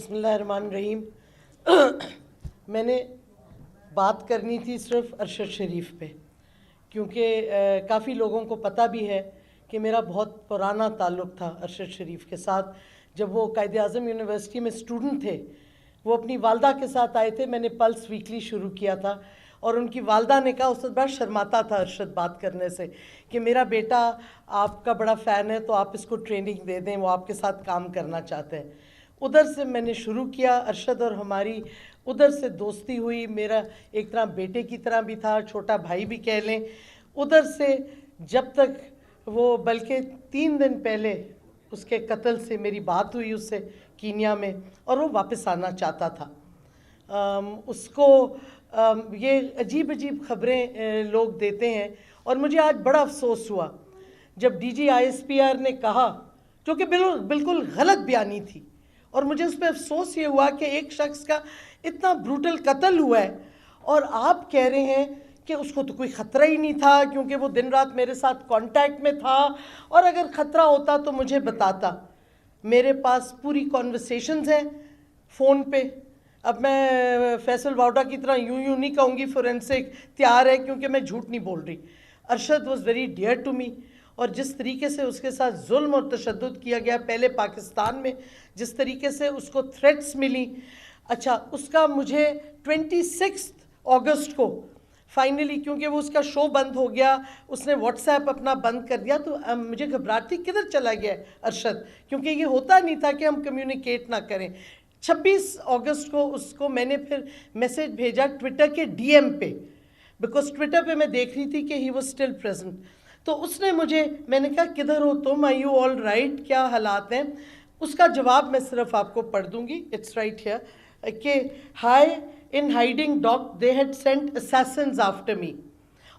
بسم اللہ الرحمن الرحیم. میں نے بات کرنی تھی صرف ارشد شریف پہ، کیونکہ کافی لوگوں کو پتہ بھی ہے کہ میرا بہت پرانا تعلق تھا ارشد شریف کے ساتھ. جب وہ قائد اعظم یونیورسٹی میں اسٹوڈنٹ تھے، وہ اپنی والدہ کے ساتھ آئے تھے. میں نے پلس ویکلی شروع کیا تھا اور ان کی والدہ نے کہا، اس وقت بڑا شرماتا تھا ارشد بات کرنے سے، کہ میرا بیٹا آپ کا بڑا فین ہے تو آپ اس کو ٹریننگ دے دیں، وہ آپ کے ساتھ کام کرنا چاہتے ہیں. ادھر سے میں نے شروع کیا. ارشد اور ہماری ادھر سے دوستی ہوئی. میرا ایک طرح بیٹے کی طرح بھی تھا، چھوٹا بھائی بھی کہہ لیں. ادھر سے جب تک وہ، بلکہ 3 دن پہلے اس کے قتل سے میری بات ہوئی اس سے کینیا میں، اور وہ واپس آنا چاہتا تھا. اس کو یہ عجیب عجیب خبریں لوگ دیتے ہیں، اور مجھے آج بڑا افسوس ہوا جب ڈی جی ISPR نے کہا، جو کہ بالکل غلط بیانی تھی، اور مجھے اس پہ افسوس یہ ہوا کہ ایک شخص کا اتنا بروٹل قتل ہوا ہے اور آپ کہہ رہے ہیں کہ اس کو تو کوئی خطرہ ہی نہیں تھا، کیونکہ وہ دن رات میرے ساتھ کانٹیکٹ میں تھا، اور اگر خطرہ ہوتا تو مجھے بتاتا. میرے پاس پوری کانورسیشنز ہیں فون پہ. اب میں فیصل واؤڈا کی طرح یوں نہیں کہوں گی فورینسک تیار ہے، کیونکہ میں جھوٹ نہیں بول رہی. Arshad was very dear to me, اور جس طریقے سے اس کے ساتھ ظلم اور تشدد کیا گیا پہلے پاکستان میں، جس طریقے سے اس کو تھریٹس ملی. اچھا، اس کا مجھے 26 اگست کو فائنلی، کیونکہ وہ اس کا شو بند ہو گیا، اس نے واٹس ایپ اپنا بند کر دیا، تو مجھے گھبراہٹ تھی کدھر چلا گیا ارشد، کیونکہ یہ ہوتا نہیں تھا کہ ہم کمیونیکیٹ نہ کریں. 26 اگست کو اس کو میں نے پھر میسیج بھیجا ٹویٹر کے DM پہ، بیکاز ٹویٹر پہ میں دیکھ رہی تھی کہ ہی واز اسٹل پریزنٹ. تو اس نے مجھے، میں نے کہا کدھر ہو تم، آر یو آل رائٹ، کیا حالات ہیں؟ اس کا جواب میں صرف آپ کو پڑھ دوں گی، اٹس رائٹ ہیئر، کہ high in hiding dock they had sent assassins after me.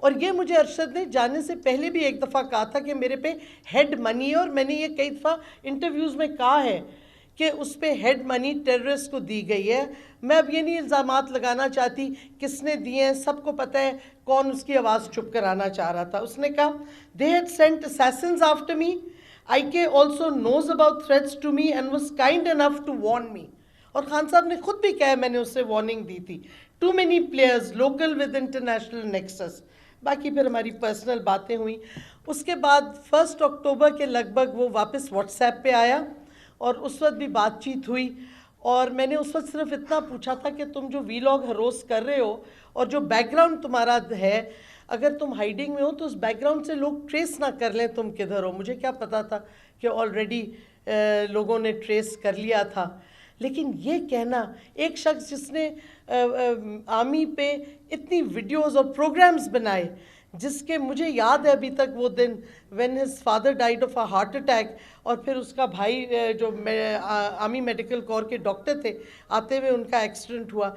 اور یہ مجھے ارشد نے جانے سے پہلے بھی ایک دفعہ کہا تھا کہ میرے پہ ہیڈ منی ہے، اور میں نے یہ کئی دفعہ انٹرویوز میں کہا ہے کہ اس پہ ہیڈ منی ٹیررسٹ کو دی گئی ہے. میں اب یہ نہیں الزامات لگانا چاہتی کس نے دیے ہیں، سب کو پتہ ہے کون اس کی آواز چپ کرانا چاہ رہا تھا. اس نے کہا they had sent assassins after me. IK also knows about threats to me and was kind enough to warn me. اور خان صاحب نے خود بھی کہا میں نے اسے وارننگ دی تھی. Too many players local with international nexus. باقی پھر ہماری پرسنل باتیں ہوئیں. اس کے بعد 1 اکتوبر کے لگ بھگ وہ واپس واٹس ایپ پہ آیا، اور اس وقت بھی بات چیت ہوئی. اور میں نے اس وقت صرف اتنا پوچھا تھا کہ تم جو ویلاگ ہروس کر رہے ہو اور جو بیک گراؤنڈ تمہارا ہے، اگر تم ہائیڈنگ میں ہو تو اس بیک گراؤنڈ سے لوگ ٹریس نہ کر لیں تم کدھر ہو. مجھے کیا پتا تھا کہ آلریڈی لوگوں نے ٹریس کر لیا تھا. لیکن یہ کہنا، ایک شخص جس نے آرمی پہ اتنی ویڈیوز اور پروگرامز بنائے، جس کے مجھے یاد ہے ابھی تک وہ دن when his father died of a heart attack، اور پھر اس کا بھائی جو آرمی میڈیکل کور کے ڈاکٹر تھے، آتے ہوئے ان کا ایکسیڈنٹ ہوا.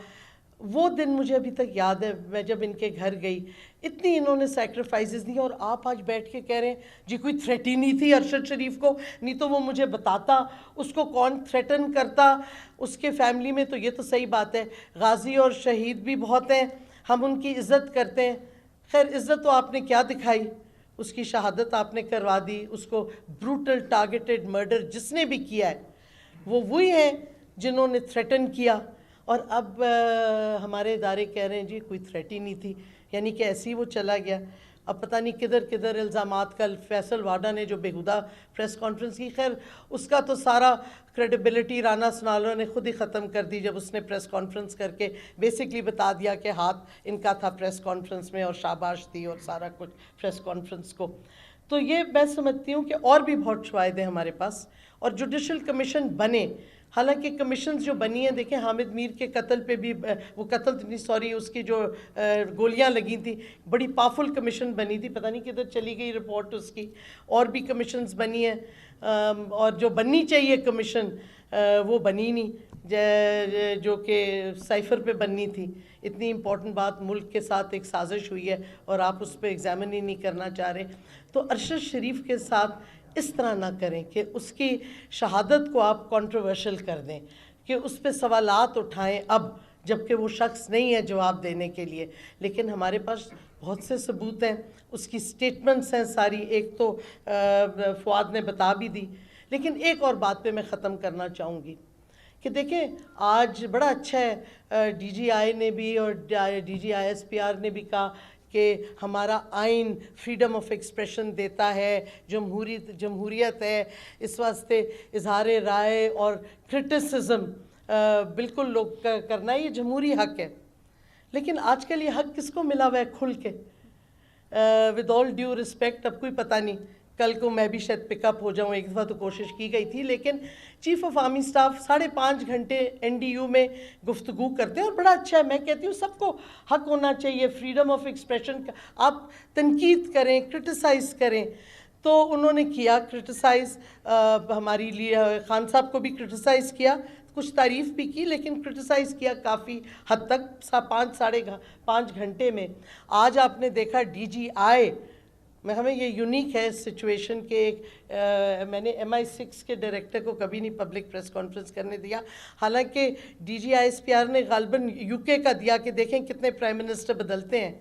وہ دن مجھے ابھی تک یاد ہے. میں جب ان کے گھر گئی، اتنی انہوں نے سیکریفائسز دی، اور آپ آج بیٹھ کے کہہ رہے ہیں جی کوئی تھریٹ ہی نہیں تھی ارشد شریف کو، نہیں تو وہ مجھے بتاتا، اس کو کون تھریٹن کرتا. اس کے فیملی میں تو یہ تو صحیح بات ہے غازی اور شہید بھی بہت ہیں، ہم ان کی عزت کرتے ہیں. خیر عزت تو آپ نے کیا دکھائی، اس کی شہادت آپ نے کروا دی. اس کو بروٹل ٹارگیٹڈ مرڈر جس نے بھی کیا ہے، وہ وہی ہیں جنہوں نے تھریٹن کیا. اور اب ہمارے ادارے کہہ رہے ہیں جی کوئی تھریٹ ہی نہیں تھی، یعنی کہ ایسے ہی وہ چلا گیا. اب پتہ نہیں کدھر کدھر الزامات. کل فیصل واڈا نے جو بیہودہ پریس کانفرنس کی، خیر اس کا تو سارا کریڈیبلٹی رانا سنالو نے خود ہی ختم کر دی جب اس نے پریس کانفرنس کر کے بیسکلی بتا دیا کہ ہاتھ ان کا تھا پریس کانفرنس میں، اور شاباش دی اور سارا کچھ پریس کانفرنس کو. تو یہ میں سمجھتی ہوں کہ اور بھی بہت شواہد ہیں ہمارے پاس، اور جوڈیشل کمیشن بنے. حالانکہ کمیشنز جو بنی ہیں، دیکھیں حامد میر کے قتل پہ بھی، وہ قتل نہیں سوری، اس کی جو گولیاں لگی تھیں، بڑی پاورفل کمیشن بنی تھی، پتہ نہیں کدھر چلی گئی رپورٹ اس کی. اور بھی کمیشنز بنی ہیں، اور جو بننی چاہیے کمیشن وہ بنی نہیں، جو کہ سائفر پہ بننی تھی. اتنی امپورٹنٹ بات، ملک کے ساتھ ایک سازش ہوئی ہے اور آپ اس پہ ایگزامن ہی نہیں کرنا چاہ رہے. تو ارشد شریف کے ساتھ اس طرح نہ کریں کہ اس کی شہادت کو آپ کنٹروورشل کر دیں، کہ اس پہ سوالات اٹھائیں اب جب کہ وہ شخص نہیں ہے جواب دینے کے لیے. لیکن ہمارے پاس بہت سے ثبوت ہیں، اس کی سٹیٹمنٹس ہیں ساری. ایک تو فؤاد نے بتا بھی دی. لیکن ایک اور بات پہ میں ختم کرنا چاہوں گی کہ دیکھیں آج بڑا اچھا ہے ڈی جی آئی نے بھی اور D G I S P R نے بھی کہا کہ ہمارا آئین فریڈم آف ایکسپریشن دیتا ہے، جمہوریت ہے، اس واسطے اظہار رائے اور کرٹیسزم بالکل لوگ کرنا یہ جمہوری حق ہے. لیکن آج کل یہ حق کس کو ملا ہوا ہے کھل کے؟ ود آل ڈیو رسپیکٹ، اب کوئی پتہ نہیں کل کو میں بھی شاید پک اپ ہو جاؤں، ایک دفعہ تو کوشش کی گئی تھی، لیکن چیف آف آرمی سٹاف 5.5 گھنٹے NDU میں گفتگو کرتے ہیں اور بڑا اچھا ہے. میں کہتی ہوں سب کو حق ہونا چاہیے فریڈم آف ایکسپریشن کا، آپ تنقید کریں، کرٹیسائز کریں. تو انہوں نے کیا کرٹیسائز، ہماری خان صاحب کو بھی کرٹیسائز کیا، کچھ تعریف بھی کی، لیکن کرٹیسائز کیا کافی حد تک 5.5 گھنٹے میں. آج آپ نے دیکھا ڈی جی آئی میں، ہمیں یہ یونیک ہے سچویشن کہ میں نے MI6 کے ڈائریکٹر کو کبھی نہیں پبلک پریس کانفرنس کرنے دیا، حالانکہ D G I S P R نے غالباً UK کا دیا کہ دیکھیں کتنے پرائم منسٹر بدلتے ہیں،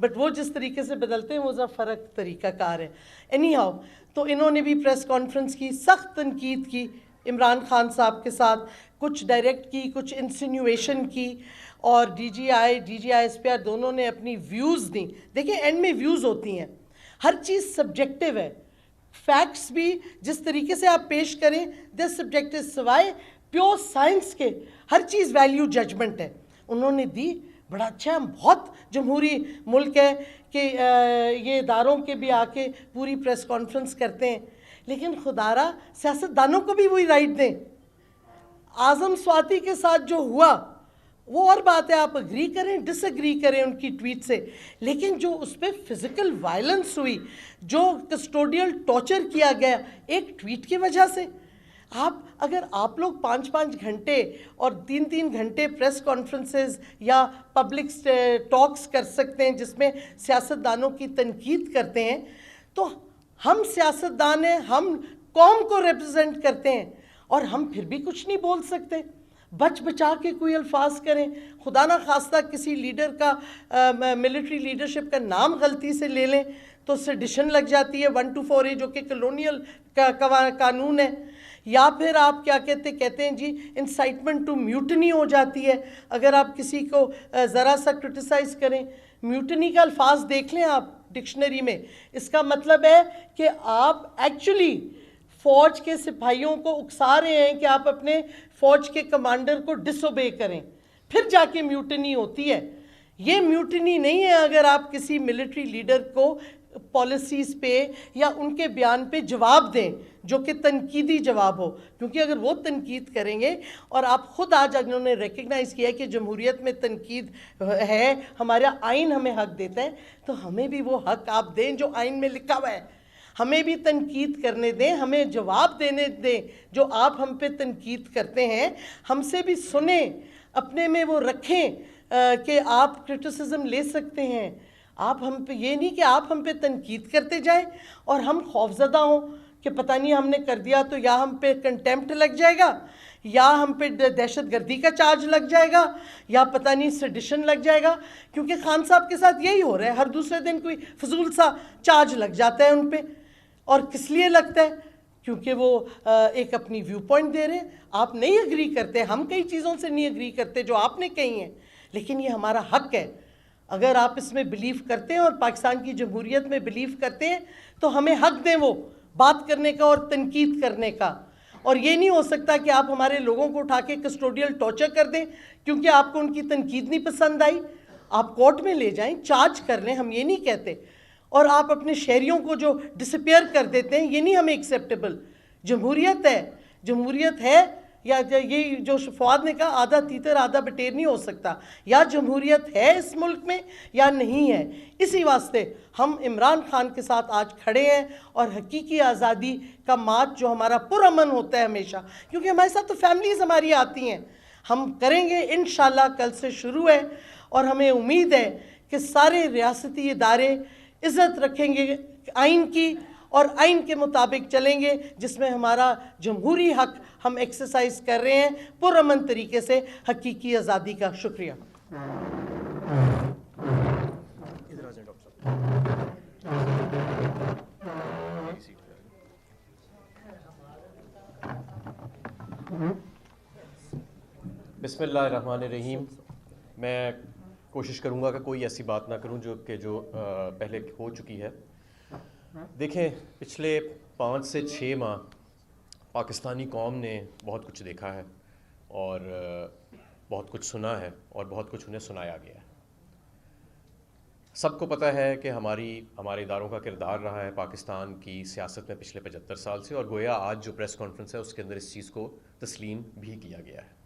بٹ وہ جس طریقے سے بدلتے ہیں وہ ذرا فرق طریقہ کار ہے. اینی ہاؤ، تو انہوں نے بھی پریس کانفرنس کی، سخت تنقید کی عمران خان صاحب کے ساتھ، کچھ ڈائریکٹ کی، کچھ انسینویشن کی، اور D G I S P R دونوں نے اپنی ویوز دیں. دیکھیں اینڈ میں ویوز ہوتی ہیں، ہر چیز سبجیکٹیو ہے، فیکٹس بھی جس طریقے سے آپ پیش کریں دے سبجیکٹیو، سوائے پیور سائنس کے ہر چیز ویلیو ججمنٹ ہے. انہوں نے دی، بڑا اچھا ہے، بہت جمہوری ملک ہے کہ یہ اداروں کے بھی آ کے پوری پریس کانفرنس کرتے ہیں، لیکن خدارا سیاستدانوں کو بھی وہی رائٹ دیں. اعظم سواتی کے ساتھ جو ہوا وہ اور بات ہے، آپ اگری کریں ڈس اگری کریں ان کی ٹویٹ سے، لیکن جو اس پہ فزیکل وائلنس ہوئی، جو کسٹوڈیل ٹارچر کیا گیا ایک ٹویٹ کی وجہ سے، اگر آپ لوگ 5 گھنٹے اور 3 گھنٹے پریس کانفرنسز یا پبلک ٹاکس کر سکتے ہیں جس میں سیاستدانوں کی تنقید کرتے ہیں، تو ہم سیاستدان ہیں، ہم قوم کو ریپرزینٹ کرتے ہیں اور ہم پھر بھی کچھ نہیں بول سکتے. بچ بچا کے کوئی الفاظ کریں، خدا نہ خواستہ کسی لیڈر کا ملٹری لیڈرشپ کا نام غلطی سے لے لیں تو سیڈیشن لگ جاتی ہے 1248 جو کہ کلونیل قانون ہے. یا پھر آپ کیا کہتے ہیں جی انسائٹمنٹ ٹو میوٹنی ہو جاتی ہے اگر آپ کسی کو ذرا سا کرٹیسائز کریں. میوٹنی کا الفاظ دیکھ لیں آپ ڈکشنری میں، اس کا مطلب ہے کہ آپ ایکچولی فوج کے سپاہیوں کو اکسا رہے ہیں کہ آپ اپنے فوج کے کمانڈر کو ڈس اوبے کریں، پھر جا کے میوٹنی ہوتی ہے. یہ میوٹنی نہیں ہے اگر آپ کسی ملٹری لیڈر کو پالیسیز پہ یا ان کے بیان پہ جواب دیں جو کہ تنقیدی جواب ہو، کیونکہ اگر وہ تنقید کریں گے اور آپ خود آج انہوں نے ریکگنائز کیا کہ جمہوریت میں تنقید ہے، ہمارا آئین ہمیں حق دیتا ہے، تو ہمیں بھی وہ حق آپ دیں جو آئین میں لکھا ہوا ہے. ہمیں بھی تنقید کرنے دیں، ہمیں جواب دینے دیں جو آپ ہم پہ تنقید کرتے ہیں، ہم سے بھی سنیں، اپنے میں وہ رکھیں کہ آپ کرٹیسزم لے سکتے ہیں. آپ ہم پہ یہ نہیں کہ آپ ہم پہ تنقید کرتے جائیں اور ہم خوفزدہ ہوں کہ پتہ نہیں ہم نے کر دیا تو یا ہم پہ کنٹیمپٹ لگ جائے گا، یا ہم پہ دہشت گردی کا چارج لگ جائے گا، یا پتہ نہیں سیڈیشن لگ جائے گا. کیونکہ خان صاحب کے ساتھ یہی ہو رہا ہے، ہر دوسرے دن کوئی فضول سا چارج لگ جاتا ہے ان پہ. اور کس لیے لگتا ہے؟ کیونکہ وہ ایک اپنی ویو پوائنٹ دے رہے ہیں. آپ نہیں اگری کرتے، ہم کئی چیزوں سے نہیں اگری کرتے جو آپ نے کہی ہیں، لیکن یہ ہمارا حق ہے. اگر آپ اس میں بلیو کرتے ہیں اور پاکستان کی جمہوریت میں بلیو کرتے ہیں تو ہمیں حق دیں وہ بات کرنے کا اور تنقید کرنے کا. اور یہ نہیں ہو سکتا کہ آپ ہمارے لوگوں کو اٹھا کے کسٹوڈیل ٹارچر کر دیں کیونکہ آپ کو ان کی تنقید نہیں پسند آئی. آپ کورٹ میں لے جائیں، چارج کر لیں، ہم یہ نہیں کہتے. اور آپ اپنے شہریوں کو جو ڈسپیئر کر دیتے ہیں، یہ نہیں ہمیں ایکسیپٹیبل. جمہوریت ہے یا یہ جو فواد نے کہا آدھا تیتر آدھا بٹیر نہیں ہو سکتا، یا جمہوریت ہے اس ملک میں یا نہیں ہے. اسی واسطے ہم عمران خان کے ساتھ آج کھڑے ہیں اور حقیقی آزادی کا مارچ جو ہمارا پرامن ہوتا ہے ہمیشہ، کیونکہ ہمارے ساتھ تو فیملیز ہماری آتی ہیں، ہم کریں گے انشاءاللہ. کل سے شروع ہے اور ہمیں امید ہے کہ سارے ریاستی ادارے عزت رکھیں گے آئین کی اور آئین کے مطابق چلیں گے، جس میں ہمارا جمہوری حق ہم ایکسرسائز کر رہے ہیں پرامن طریقے سے حقیقی آزادی کا. شکریہ. بسم اللہ الرحمن الرحیم. میں کوشش کروں گا کہ کوئی ایسی بات نہ کروں جو پہلے ہو چکی ہے. دیکھیں، پچھلے 5 سے 6 ماہ پاکستانی قوم نے بہت کچھ دیکھا ہے اور بہت کچھ سنا ہے اور بہت کچھ انہیں سنایا گیا ہے. سب کو پتہ ہے کہ ہمارے اداروں کا کردار رہا ہے پاکستان کی سیاست میں پچھلے 75 سال سے، اور گویا آج جو پریس کانفرنس ہے اس کے اندر اس چیز کو تسلیم بھی کیا گیا ہے.